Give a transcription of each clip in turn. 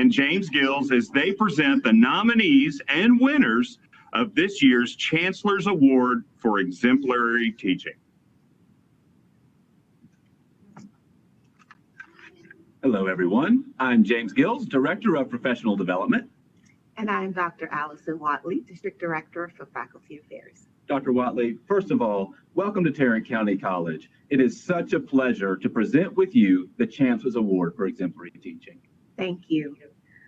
and James Gills as they present the nominees and winners of this year's Chancellor's Award for Exemplary Teaching. Hello, everyone. I'm James Gills, Director of Professional Development. And I'm Dr. Allison Watley, District Director for Faculty Affairs. Dr. Watley, first of all, welcome to Tarrant County College. It is such a pleasure to present with you the Chancellor's Award for Exemplary Teaching. Thank you.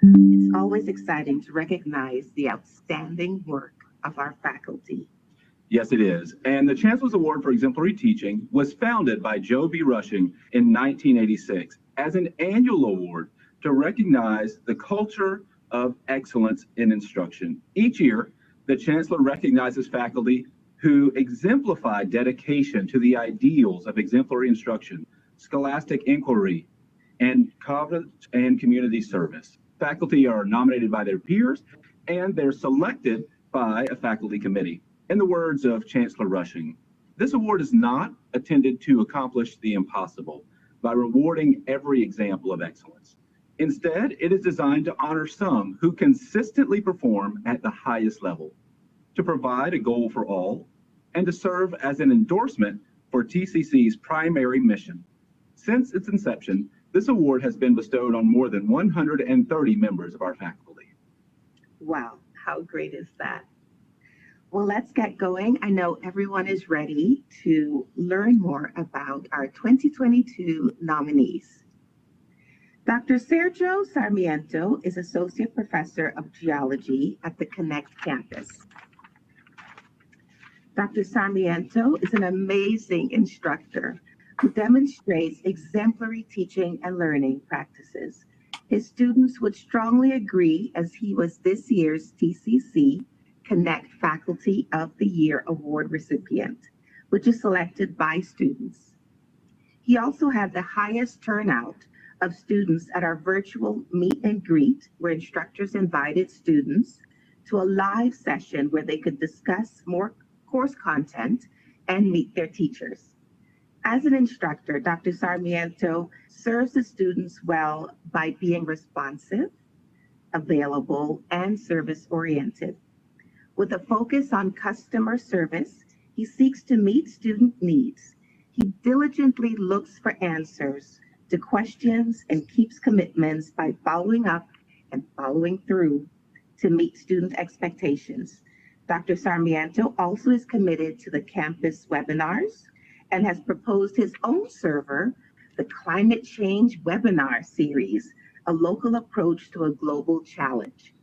It's always exciting to recognize the outstanding work of our faculty. Yes, it is. And the Chancellor's Award for Exemplary Teaching was founded by Joe B. Rushing in 1986 as an annual award to recognize the culture of excellence in instruction. Each year, the Chancellor recognizes faculty who exemplify dedication to the ideals of exemplary instruction, scholastic inquiry, and college and community service. Faculty are nominated by their peers, and they're selected by a faculty committee. In the words of Chancellor Rushing, this award is not intended to accomplish the impossible by rewarding every example of excellence. Instead, it is designed to honor some who consistently perform at the highest level, to provide a goal for all, and to serve as an endorsement for TCC's primary mission. Since its inception, this award has been bestowed on more than 130 members of our faculty. Wow, how great is that? Well, let's get going. I know everyone is ready to learn more about our 2022 nominees. Dr. Sergio Sarmiento is Associate Professor of Geology at the Connect campus. Dr. Sarmiento is an amazing instructor who demonstrates exemplary teaching and learning practices. His students would strongly agree, as he was this year's TCC Connect Faculty of the Year Award recipient, which is selected by students. He also had the highest turnout of students at our virtual meet and greet, where instructors invited students to a live session where they could discuss more course content and meet their teachers. As an instructor, Dr. Sarmiento serves the students well by being responsive, available, and service-oriented. With a focus on customer service, he seeks to meet student needs. He diligently looks for answers to questions and keeps commitments by following up and following through to meet student expectations. Dr. Sarmiento also is committed to the campus webinars and has proposed his own server, the Climate Change Webinar Series, a local approach to a global challenge.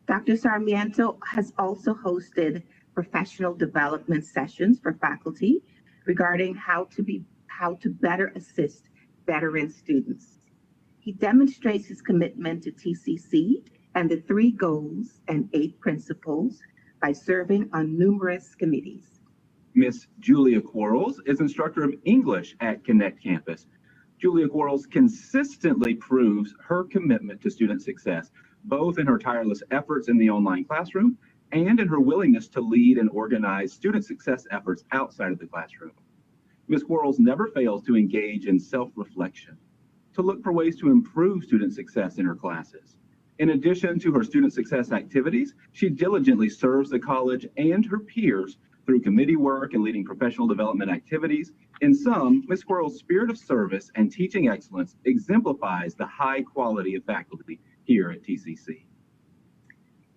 Dr. Sarmiento has also hosted professional development sessions for faculty regarding how to better assist veteran students. He demonstrates his commitment to TCC and the 3 goals and 8 principles by serving on numerous committees. Miss Julia Quarles is instructor of English at Connect campus. Julia Quarles consistently proves her commitment to student success, both in her tireless efforts in the online classroom and in her willingness to lead and organize student success efforts outside of the classroom. Ms. Quarles never fails to engage in self-reflection, to look for ways to improve student success in her classes. In addition to her student success activities, she diligently serves the college and her peers through committee work and leading professional development activities. In sum, Ms. Quarles' spirit of service and teaching excellence exemplifies the high quality of faculty here at TCC.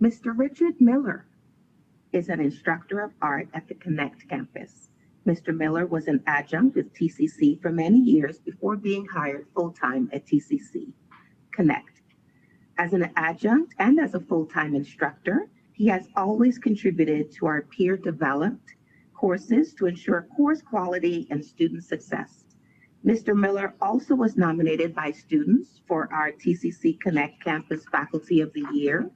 Mr. Richard Miller is an instructor of art at the Connect campus. Mr. Miller was an adjunct with TCC for many years before being hired full-time at TCC Connect. As an adjunct and as a full-time instructor, he has always contributed to our peer-developed courses to ensure course quality and student success. Mr. Miller also was nominated by students for our TCC Connect Campus Faculty of the Year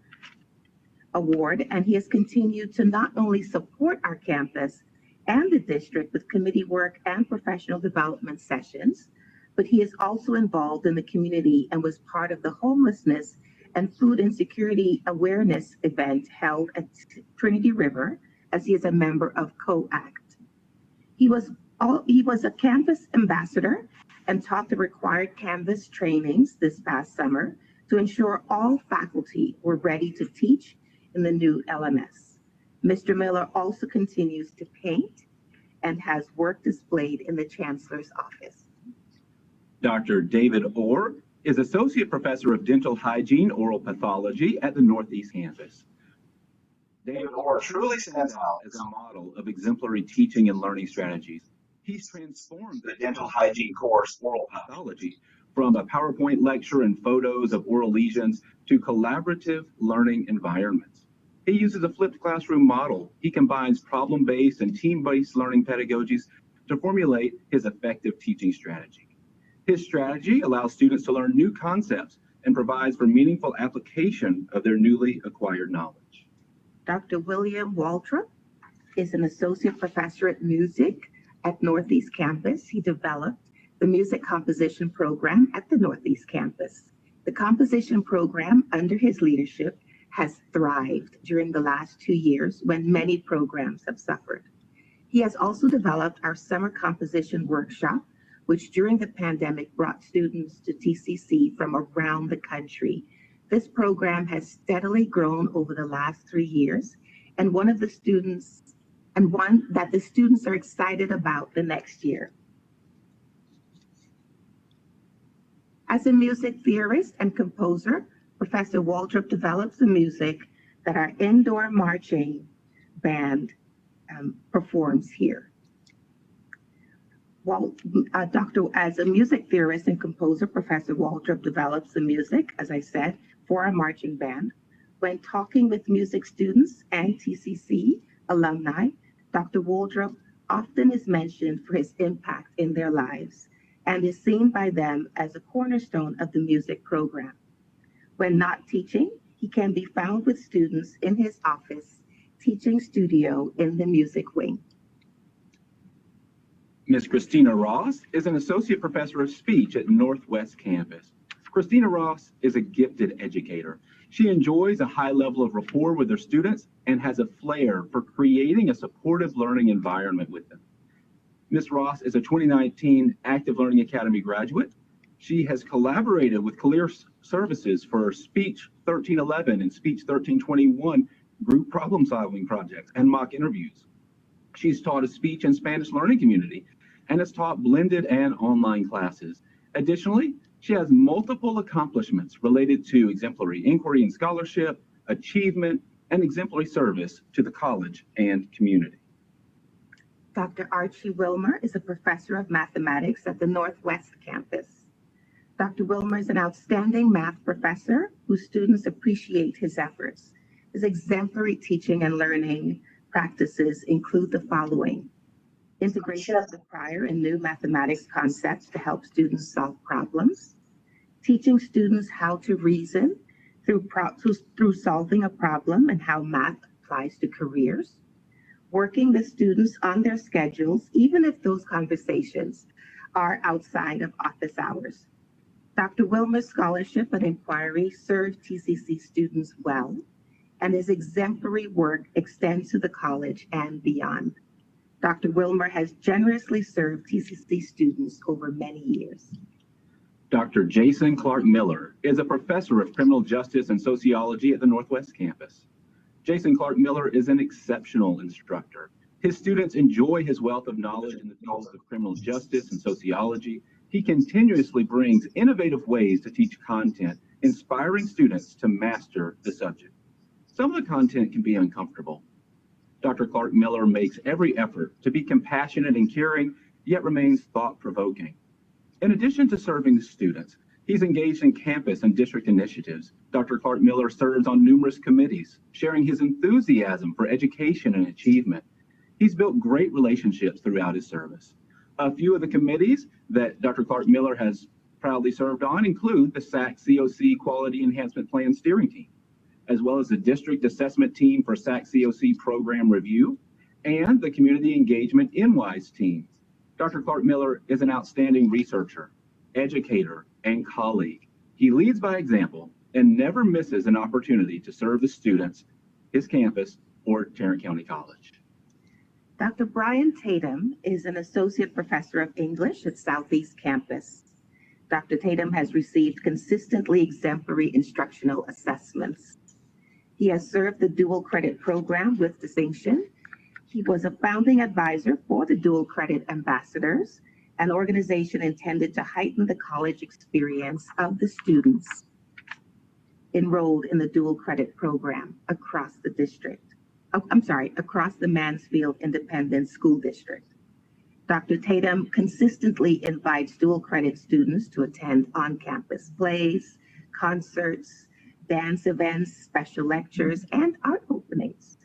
Award, and he has continued to not only support our campus and the district with committee work and professional development sessions, but he is also involved in the community and was part of the homelessness and food insecurity awareness event held at Trinity River, as he is a member of COACT. He was a campus ambassador and taught the required Canvas trainings this past summer to ensure all faculty were ready to teach in the new LMS. Mr. Miller also continues to paint and has work displayed in the Chancellor's office. Dr. David Orr is Associate Professor of Dental Hygiene, Oral Pathology at the Northeast Campus. David Orr truly stands out as a model of exemplary teaching and learning strategies. He's transformed the dental hygiene course, Oral Pathology, from a PowerPoint lecture and photos of oral lesions to collaborative learning environments. He uses a flipped classroom model. He combines problem-based and team-based learning pedagogies to formulate his effective teaching strategy. His strategy allows students to learn new concepts and provides for meaningful application of their newly acquired knowledge. Dr. William Waltrip is an associate professor at music at Northeast Campus. He developed the music composition program at the Northeast Campus. The composition program under his leadership has thrived during the last 2 years when many programs have suffered. He has also developed our summer composition workshop, which during the pandemic brought students to TCC from around the country. This program has steadily grown over the last 3 years, and one that the students are excited about the next year. As a music theorist and composer, Professor Waltrip develops the music that our indoor marching band performs here. As a music theorist and composer, Professor Waltrip develops the music, as I said, for our marching band. When talking with music students and TCC alumni, Dr. Waltrip often is mentioned for his impact in their lives and is seen by them as a cornerstone of the music program. When not teaching, he can be found with students in his office, teaching studio in the music wing. Ms. Christina Ross is an Associate Professor of Speech at Northwest Campus. Christina Ross is a gifted educator. She enjoys a high level of rapport with her students and has a flair for creating a supportive learning environment with them. Ms. Ross is a 2019 Active Learning Academy graduate. She has collaborated with Career Services for Speech 1311 and Speech 1321 group problem-solving projects and mock interviews. She's taught a speech and Spanish learning community and has taught blended and online classes. Additionally, she has multiple accomplishments related to exemplary inquiry and scholarship, achievement, and exemplary service to the college and community. Dr. Archie Wilmer is a professor of mathematics at the Northwest Campus. Dr. Wilmer is an outstanding math professor whose students appreciate his efforts. His exemplary teaching and learning practices include the following: integration of the prior and new mathematics concepts to help students solve problems, teaching students how to reason through solving a problem and how math applies to careers, working with students on their schedules, even if those conversations are outside of office hours. Dr. Wilmer's scholarship and inquiry serve TCC students well, and his exemplary work extends to the college and beyond. Dr. Wilmer has generously served TCC students over many years. Dr. Jason Clark Miller is a professor of criminal justice and sociology at the Northwest Campus. Jason Clark Miller is an exceptional instructor. His students enjoy his wealth of knowledge in the fields of criminal justice and sociology. He continuously brings innovative ways to teach content, inspiring students to master the subject. Some of the content can be uncomfortable. Dr. Clark Miller makes every effort to be compassionate and caring, yet remains thought-provoking. In addition to serving the students, he's engaged in campus and district initiatives. Dr. Clark Miller serves on numerous committees, sharing his enthusiasm for education and achievement. He's built great relationships throughout his service. A few of the committees that Dr. Clark Miller has proudly served on include the SAC COC Quality Enhancement Plan Steering Team, as well as the District Assessment Team for SAC COC Program Review, and the Community Engagement NWISE Team. Dr. Clark Miller is an outstanding researcher, educator, and colleague. He leads by example and never misses an opportunity to serve the students, his campus, or Tarrant County College. Dr. Brian Tatum is an associate professor of English at Southeast Campus. Dr. Tatum has received consistently exemplary instructional assessments. He has served the dual credit program with distinction. He was a founding advisor for the Dual Credit Ambassadors, an organization intended to heighten the college experience of the students enrolled in the dual credit program across the district. Across the Mansfield Independent School District. Dr. Tatum consistently invites dual credit students to attend on-campus plays, concerts, dance events, special lectures, and art openings.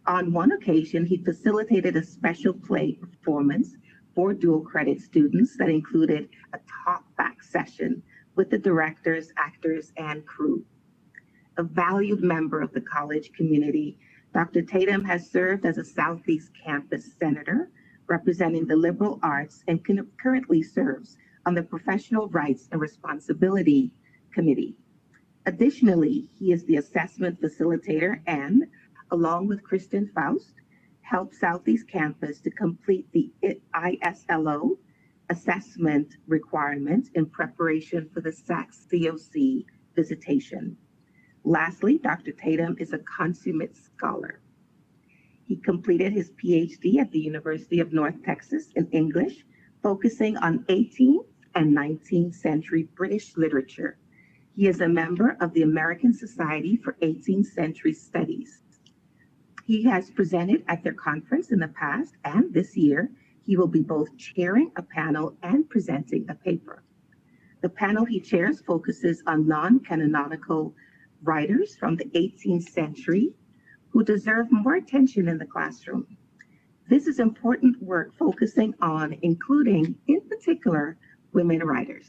On one occasion, he facilitated a special play performance for dual credit students that included a talk-back session with the directors, actors, and crew. A valued member of the college community, Dr. Tatum has served as a Southeast Campus Senator, representing the liberal arts, and currently serves on the Professional Rights and Responsibility Committee. Additionally, he is the assessment facilitator and, along with Kristen Faust, helped Southeast Campus to complete the ISLO assessment requirements in preparation for the SACS COC visitation. Lastly, Dr. Tatum is a consummate scholar. He completed his PhD at the University of North Texas in English, focusing on 18th and 19th century British literature. He is a member of the American Society for 18th Century Studies. He has presented at their conference in the past, and this year, he will be both chairing a panel and presenting a paper. The panel he chairs focuses on non-canonical writers from the 18th century who deserve more attention in the classroom. This is important work focusing on including, in particular, women writers.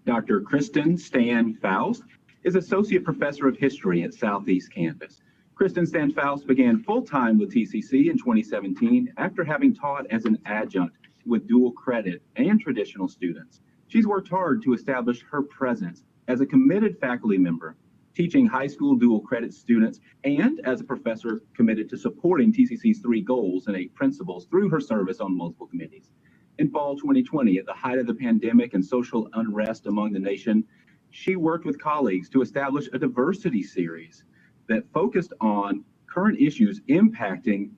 Dr. Kristen Stan Faust is Associate Professor of History at Southeast Campus. Kristen Stan Faust began full-time with TCC in 2017 after having taught as an adjunct with dual credit and traditional students. She's worked hard to establish her presence as a committed faculty member, teaching high school dual credit students, and as a professor committed to supporting TCC's 3 goals and 8 principles through her service on multiple committees. In fall 2020, at the height of the pandemic and social unrest among the nation, she worked with colleagues to establish a diversity series that focused on current issues impacting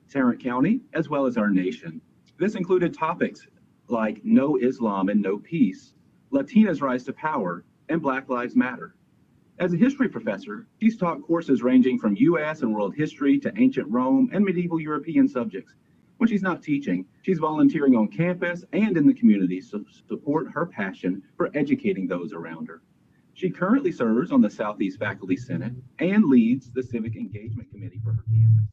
Tarrant County as well as our nation. This included topics like No Islam and No Peace, Latinas' Rise to Power, and Black Lives Matter. As a history professor, she's taught courses ranging from U.S. and world history to ancient Rome and medieval European subjects. When she's not teaching, she's volunteering on campus and in the community to support her passion for educating those around her. She currently serves on the Southeast Faculty Senate and leads the Civic Engagement Committee for her campus.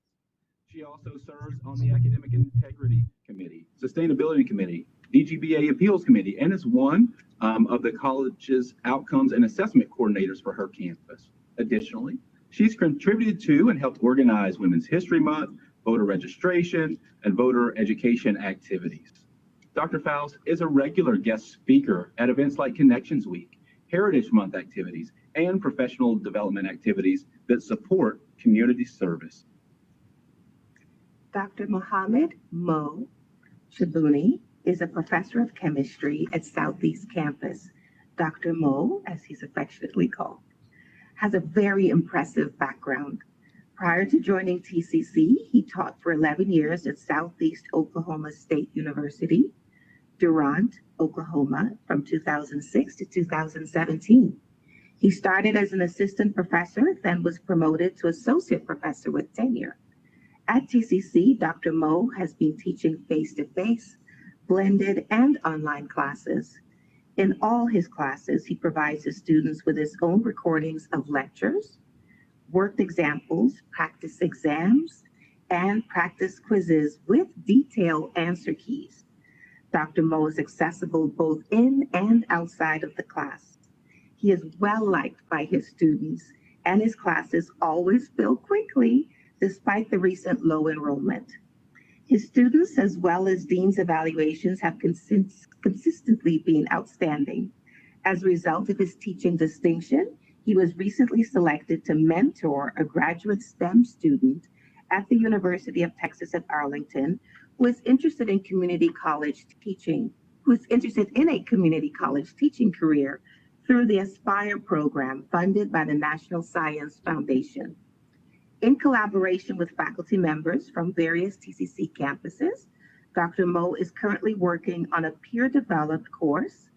She also serves on the Academic Integrity Committee, Sustainability Committee, DGBA Appeals Committee, and is one of the college's outcomes and assessment coordinators for her campus. Additionally, she's contributed to and helped organize Women's History Month, voter registration, and voter education activities. Dr. Faust is a regular guest speaker at events like Connections Week, Heritage Month activities, and professional development activities that support community service. Dr. Mohammed Mo Shabuni is a professor of chemistry at Southeast Campus. Dr. Mo, as he's affectionately called, has a very impressive background. Prior to joining TCC, he taught for 11 years at Southeast Oklahoma State University, Durant, Oklahoma, from 2006 to 2017. He started as an assistant professor, then was promoted to associate professor with tenure. At TCC, Dr. Mo has been teaching face-to-face, blended, and online classes. In all his classes, he provides his students with his own recordings of lectures, worked examples, practice exams, and practice quizzes with detailed answer keys. Dr. Mo is accessible both in and outside of the class. He is well liked by his students, and his classes always fill quickly despite the recent low enrollment. His students, as well as Dean's evaluations, have consistently been outstanding. As a result of his teaching distinction, he was recently selected to mentor a graduate STEM student at the University of Texas at Arlington who is interested in community college teaching, who is interested in a community college teaching career through the Aspire program funded by the National Science Foundation. In collaboration with faculty members from various TCC campuses, Dr. Mo is currently working on a peer-developed course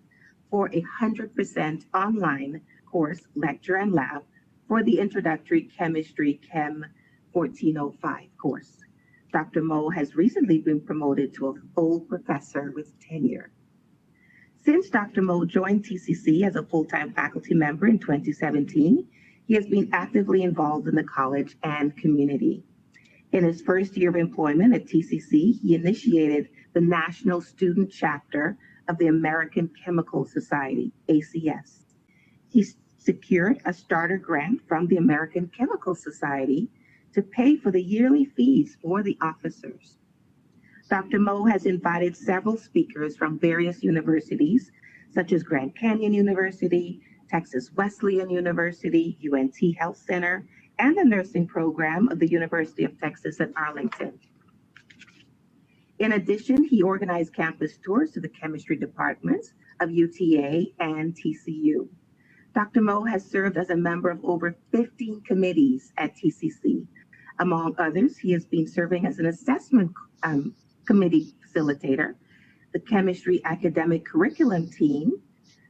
for a 100% online course, lecture, and lab for the Introductory Chemistry Chem 1405 course. Dr. Mo has recently been promoted to a full professor with tenure. Since Dr. Mo joined TCC as a full-time faculty member in 2017, he has been actively involved in the college and community. In his first year of employment at TCC, he initiated the National Student Chapter of the American Chemical Society, ACS. He secured a starter grant from the American Chemical Society to pay for the yearly fees for the officers. Dr. Mo has invited several speakers from various universities, such as Grand Canyon University, Texas Wesleyan University, UNT Health Center, and the nursing program of the University of Texas at Arlington. In addition, he organized campus tours to the chemistry departments of UTA and TCU. Dr. Mo has served as a member of over 15 committees at TCC. Among others, he has been serving as an assessment committee facilitator, the chemistry academic curriculum team,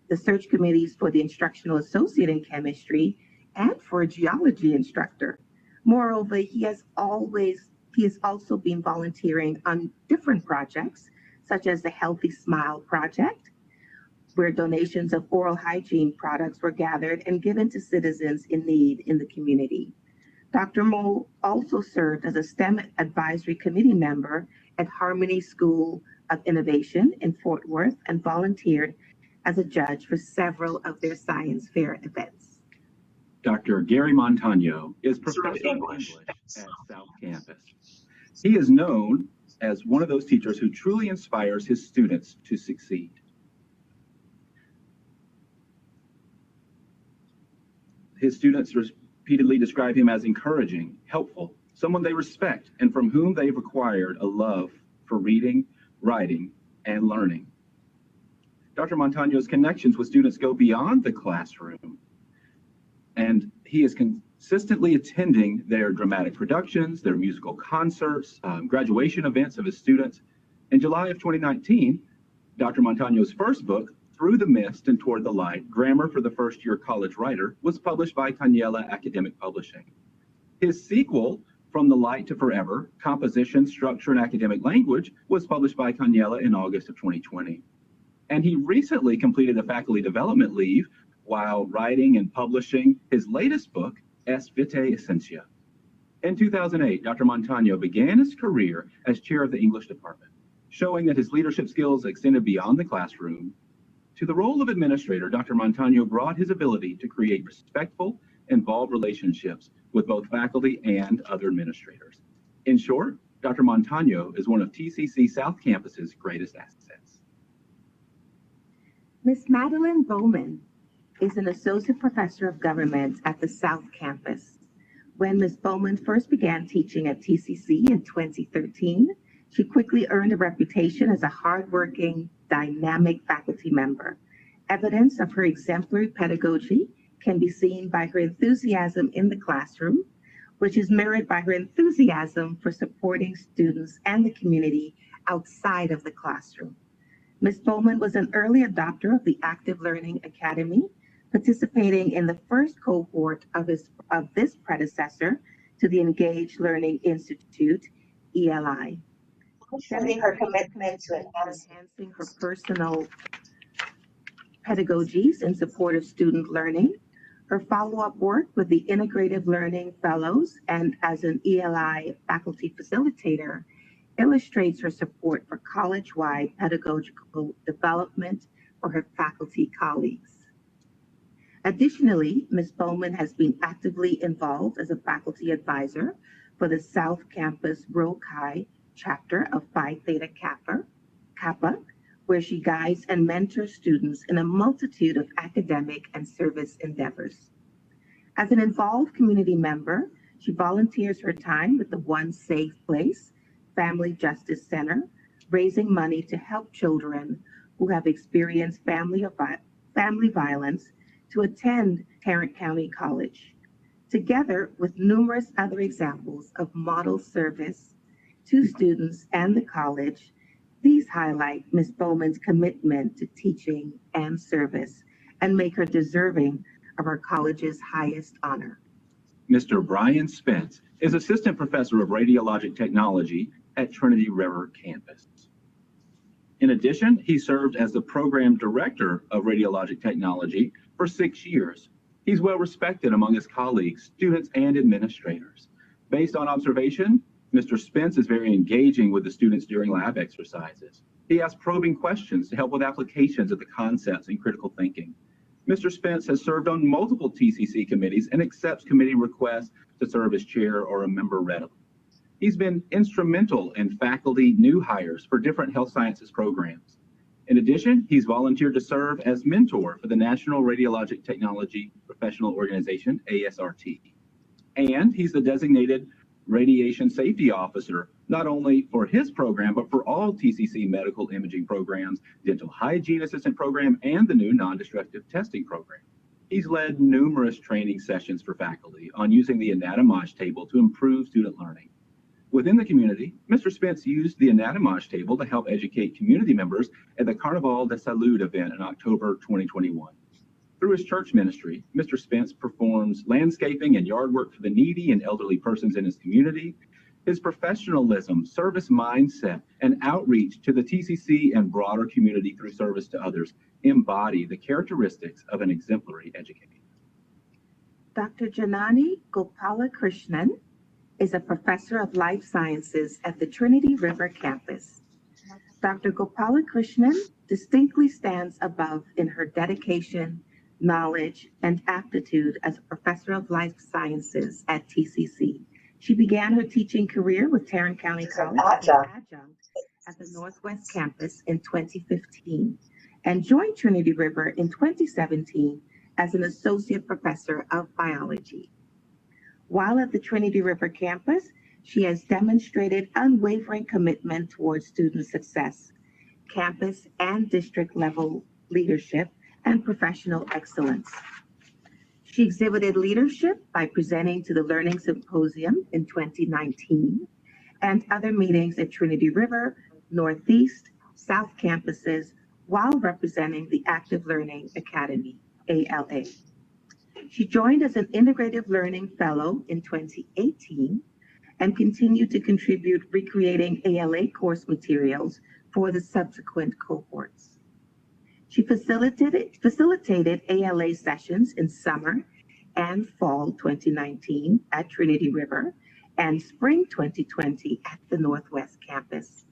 the search committees for the instructional associate in chemistry, and for a geology instructor. Moreover, he has also been volunteering on different projects, such as the Healthy Smile Project, where donations of oral hygiene products were gathered and given to citizens in need in the community. Dr. Mo also served as a STEM advisory committee member at Harmony School of Innovation in Fort Worth and volunteered as a judge for several of their science fair events. Dr. Gary Montano is professor of English at South Campus. He is known as one of those teachers who truly inspires his students to succeed. His students repeatedly describe him as encouraging, helpful, someone they respect, and from whom they've acquired a love for reading, writing, and learning. Dr. Montano's connections with students go beyond the classroom, and he is consistently attending their dramatic productions, their musical concerts, graduation events of his students. In July of 2019, Dr. Montano's first book, Through the Mist and Toward the Light, Grammar for the First-Year College Writer, was published by Caniella Academic Publishing. His sequel, From the Light to Forever, Composition, Structure, and Academic Language, was published by Caniella in August of 2020. And he recently completed a faculty development leave while writing and publishing his latest book, Es Vitae Essentia. In 2008, Dr. Montano began his career as chair of the English department, showing that his leadership skills extended beyond the classroom. To the role of administrator, Dr. Montano brought his ability to create respectful, involved relationships with both faculty and other administrators. In short, Dr. Montano is one of TCC South Campus's greatest assets. Ms. Madeline Bowman is an associate professor of government at the South Campus. When Ms. Bowman first began teaching at TCC in 2013, she quickly earned a reputation as a hardworking, dynamic faculty member. Evidence of her exemplary pedagogy can be seen by her enthusiasm in the classroom, which is mirrored by her enthusiasm for supporting students and the community outside of the classroom. Ms. Bowman was an early adopter of the Active Learning Academy, participating in the first cohort of this predecessor to the Engaged Learning Institute, ELI. Showing her commitment to enhancing her personal pedagogies in support of student learning, her follow-up work with the Integrative Learning Fellows and as an ELI faculty facilitator illustrates her support for college-wide pedagogical development for her faculty colleagues. Additionally, Ms. Bowman has been actively involved as a faculty advisor for the South Campus Rho Chi chapter of Phi Theta Kappa, where she guides and mentors students in a multitude of academic and service endeavors. As an involved community member, she volunteers her time with the One Safe Place Family Justice Center, raising money to help children who have experienced family violence to attend Tarrant County College, together with numerous other examples of model service to students and the college. These highlight Ms. Bowman's commitment to teaching and service and make her deserving of our college's highest honor. Mr. Brian Spence is Assistant Professor of Radiologic Technology at Trinity River campus. In addition, he served as the Program Director of Radiologic Technology for 6 years. He's well respected among his colleagues, students, and administrators. Based on observation, Mr. Spence is very engaging with the students during lab exercises. He asks probing questions to help with applications of the concepts in critical thinking. Mr. Spence has served on multiple TCC committees and accepts committee requests to serve as chair or a member readily. He's been instrumental in faculty new hires for different health sciences programs. In addition, he's volunteered to serve as mentor for the National Radiologic Technology Professional Organization, ASRT. And he's the designated Radiation Safety Officer, not only for his program, but for all TCC medical imaging programs, dental hygiene assistant program, and the new non-destructive testing program. He's led numerous training sessions for faculty on using the anatomage table to improve student learning. Within the community, Mr. Spence used the anatomage table to help educate community members at the Carnaval de Salud event in October 2021. Through his church ministry, Mr. Spence performs landscaping and yard work for the needy and elderly persons in his community. His professionalism, service mindset, and outreach to the TCC and broader community through service to others embody the characteristics of an exemplary educator. Dr. Janani Gopalakrishnan is a professor of life sciences at the Trinity River campus. Dr. Gopalakrishnan distinctly stands above in her dedication, knowledge, and aptitude as a professor of life sciences at TCC. She began her teaching career with Tarrant County College as an adjunct at the Northwest campus in 2015 and joined Trinity River in 2017 as an associate professor of biology. While at the Trinity River campus, she has demonstrated unwavering commitment towards student success, campus and district level leadership, and professional excellence. She exhibited leadership by presenting to the Learning Symposium in 2019 and other meetings at Trinity River, Northeast, South campuses while representing the Active Learning Academy, ALA. She joined as an Integrative Learning Fellow in 2018 and continued to contribute recreating ALA course materials for the subsequent cohorts. She facilitated ALA sessions in summer and fall 2019 at Trinity River and spring 2020 at the Northwest campus.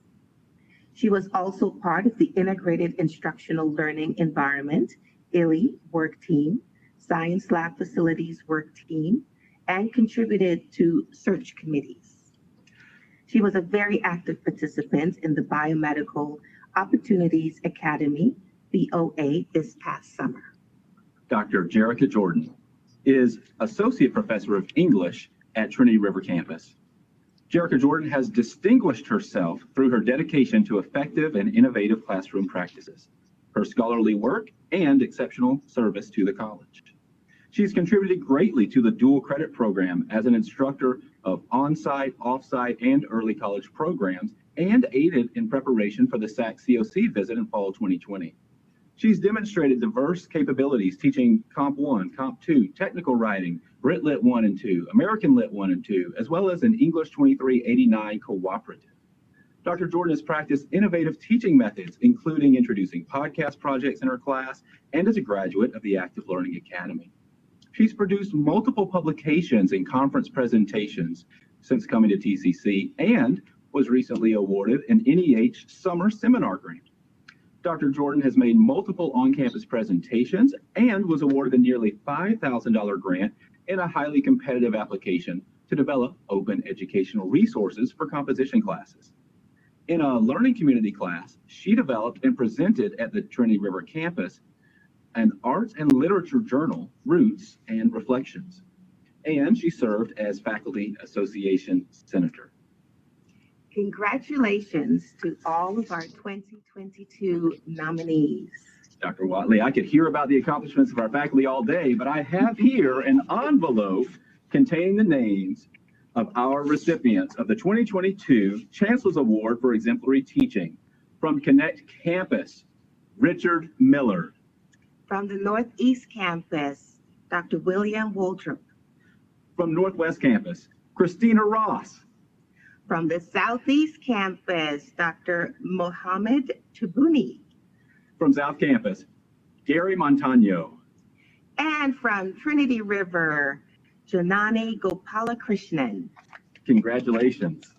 She was also part of the Integrated Instructional Learning Environment, ILE work team, Science Lab Facilities work team, and contributed to search committees. She was a very active participant in the Biomedical Opportunities Academy, BOA, this past summer. Dr. Jerica Jordan is Associate Professor of English at Trinity River campus. Jerica Jordan has distinguished herself through her dedication to effective and innovative classroom practices, her scholarly work, and exceptional service to the college. She's contributed greatly to the dual credit program as an instructor of on-site, off-site, and early college programs, and aided in preparation for the SAC COC visit in fall 2020. She's demonstrated diverse capabilities teaching Comp 1, Comp 2, technical writing, Brit Lit 1 and 2, American Lit 1 and 2, as well as an English 2389 cooperative. Dr. Jordan has practiced innovative teaching methods, including introducing podcast projects in her class, and is a graduate of the Active Learning Academy. She's produced multiple publications and conference presentations since coming to TCC and was recently awarded an NEH Summer Seminar Grant. Dr. Jordan has made multiple on-campus presentations and was awarded a nearly $5,000 grant in a highly competitive application to develop open educational resources for composition classes. In a learning community class, she developed and presented at the Trinity River campus an arts and literature journal, Roots and Reflections, and she served as faculty association senator. Congratulations to all of our 2022 nominees. Dr. Watley, I could hear about the accomplishments of our faculty all day, but I have here an envelope containing the names of our recipients of the 2022 Chancellor's Award for Exemplary Teaching. From Connect Campus, Richard Miller. From the Northeast Campus, Dr. William Woldrop. From Northwest Campus, Christina Ross. From the Southeast Campus, Dr. Mohammed Chubuni. From South Campus, Gary Montano. And from Trinity River, Janani Gopalakrishnan. Congratulations.